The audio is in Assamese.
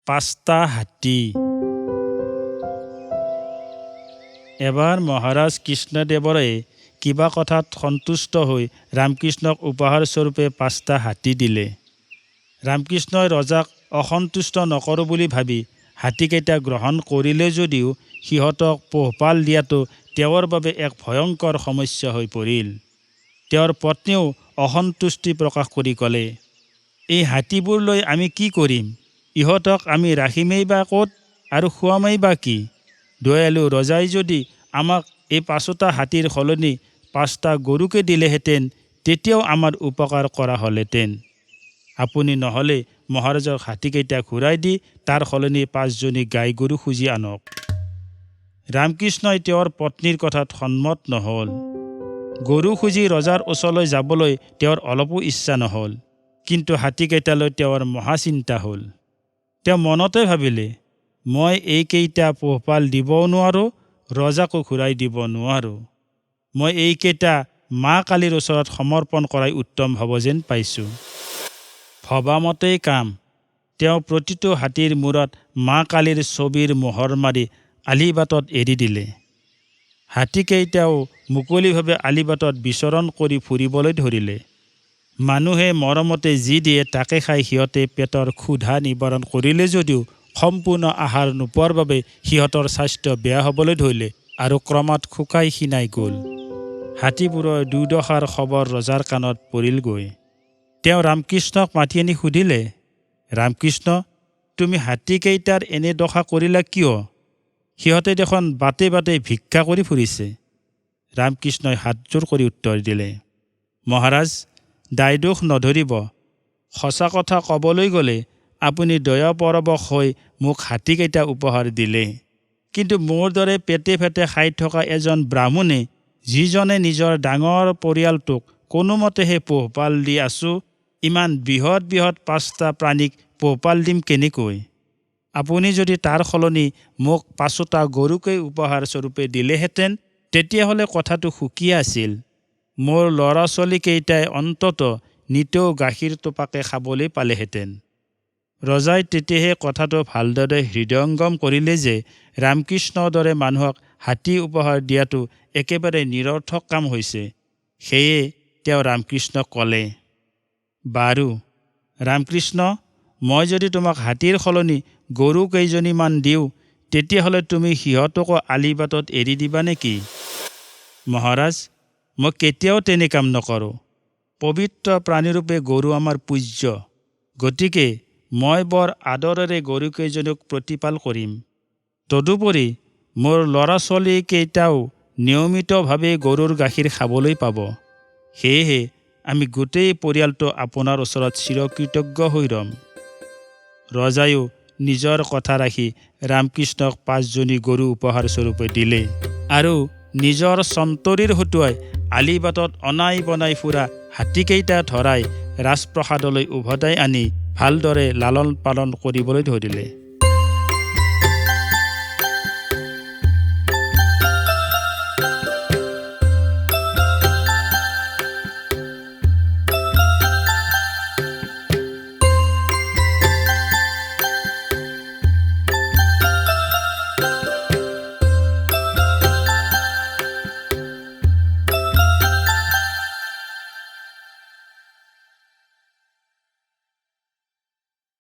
5টা হাতী। এবাৰ মহাৰাজ কৃষ্ণদেৱৰে কিবা কথাত সন্তুষ্ট হৈ ৰামকৃষ্ণক উপহাৰ স্বৰূপে 5টা হাতী দিলে। ৰামকৃষ্ণই ৰজাক অসন্তুষ্ট নকৰোঁ বুলি ভাবি হাতীকেইটা গ্ৰহণ কৰিলে যদিও সিহঁতক পোহপাল দিয়াটো তেওঁৰ বাবে এক ভয়ংকৰ সমস্যা হৈ পৰিল। তেওঁৰ পত্নীও অসন্তুষ্টি প্ৰকাশ কৰি ক'লে, এই হাতীবোৰ লৈ আমি কি কৰিম? ইহঁতক আমি ৰাখিমেই বা ক'ত আৰু খুৱামেই বা কি? দয়ালু ৰজাই যদি আমাক এই 5টা হাতীৰ সলনি 5টা গৰুকে দিলেহেঁতেন তেতিয়াও আমাৰ উপকাৰ কৰা হ'লহেঁতেন। আপুনি নহ'লে মহাৰাজক হাতীকেইটা ঘূৰাই দি তাৰ সলনি 5জনী গাই গৰু খুজি আনক। ৰামকৃষ্ণই তেওঁৰ পত্নীৰ কথাত সন্মত নহ'ল। গৰু খুজি ৰজাৰ ওচৰলৈ যাবলৈ তেওঁৰ অলপো ইচ্ছা নহ'ল। কিন্তু হাতীকেইটালৈ তেওঁৰ মহাচিন্তা হ'ল। তেওঁ মনতে ভাবিলে, মই এইকেইটা পোহপাল দিবও নোৱাৰোঁ, ৰজাকো ঘূৰাই দিব নোৱাৰোঁ। মই এইকেইটা মা কালীৰ ওচৰত সমৰ্পণ কৰাই উত্তম হ'ব যেন পাইছোঁ। ভবামতেই কাম। তেওঁ প্ৰতিটো হাতীৰ মূৰত মা কালীৰ ছবিৰ মোহৰ মাৰি আলিবাটত এৰি দিলে। হাতীকেইটাও মুকলিভাৱে আলিবাটত বিচৰণ কৰি ফুৰিবলৈ ধৰিলে। মানুহে মৰমতে যি দিয়ে তাকে খাই সিহঁতে পেটৰ ক্ষুধা নিবাৰণ কৰিলে যদিও সম্পূৰ্ণ আহাৰ নোপোৱাৰ বাবে সিহঁতৰ স্বাস্থ্য বেয়া হ'বলৈ ধৰিলে আৰু ক্ৰমাৎ শুকাই ক্ষীণাই গ'ল। হাতীবোৰৰ দুৰ্দশাৰ খবৰ ৰজাৰ কাণত পৰিলগৈ। তেওঁ ৰামকৃষ্ণক মাতি আনি সুধিলে, ৰামকৃষ্ণ, তুমি হাতীকেইটাৰ এনে দশা কৰিলা কিয়? সিহঁতে দেখোন বাটে বাটে ভিক্ষা কৰি ফুৰিছে। ৰামকৃষ্ণই হাতজোৰ কৰি উত্তৰ দিলে, মহাৰাজ, দায়দোষ নধৰিব। সঁচা কথা ক'বলৈ গ'লে আপুনি দয়াপৰৱশ হৈ মোক হাতীকেইটা উপহাৰ দিলে। কিন্তু মোৰ দৰে পেটে ফেটে খাই থকা এজন ব্ৰাহ্মণে, যিজনে নিজৰ ডাঙৰ পৰিয়ালটোক কোনোমতেহে পোহপাল দি আছোঁ, ইমান বৃহৎ 5টা প্ৰাণীক পোহপাল দিম কেনেকৈ? আপুনি যদি তাৰ সলনি মোক 5টা গৰুকেই উপহাৰ স্বৰূপে দিলেহেঁতেন তেতিয়াহ'লে কথাটো সুকীয়া আছিল। মোৰ ল'ৰা ছোৱালীকেইটাই অন্ততঃ নিতৌ গাখীৰ টোপাকে খাবলৈ পালেহেঁতেন। ৰজাই তেতিয়াহে কথাটো ভালদৰে হৃদয়ংগম কৰিলে যে ৰামকৃষ্ণৰ দৰে মানুহক হাতী উপহাৰ দিয়াটো একেবাৰে নিৰৰ্থক কাম হৈছে। সেয়ে তেওঁ ৰামকৃষ্ণক ক'লে, বাৰু ৰামকৃষ্ণ, মই যদি তোমাক হাতীৰ সলনি গৰু কেইজনীমান দিওঁ তেতিয়াহ'লে তুমি সিহঁতকো আলিবাটত এৰি দিবা নেকি? মহাৰাজ, মই কেতিয়াও তেনে কাম নকৰোঁ। পবিত্ৰ প্ৰাণীৰূপে গৰু আমাৰ পূজ্য। গতিকে মই বৰ আদৰেৰে গৰুকেইজনীক প্ৰতিপাল কৰিম। তদুপৰি মোৰ ল'ৰা ছোৱালীকেইটাও নিয়মিতভাৱে গৰুৰ গাখীৰ খাবলৈ পাব। সেয়েহে আমি গোটেই পৰিয়ালটো আপোনাৰ ওচৰত চিৰকৃতজ্ঞ হৈ ৰ'ম। ৰজায়ো নিজৰ কথা ৰাখি ৰামকৃষ্ণক 5জনী গৰু উপহাৰ স্বৰূপে দিলে আৰু নিজৰ চন্তৰীৰ হতুৱাই আলিবাটত অনাই বনাই ফুৰা হাতীকেইটা ধৰাই ৰাজপ্ৰসাদলৈ উভতাই আনি ভালদৰে লালন পালন কৰিবলৈ ধৰিলে।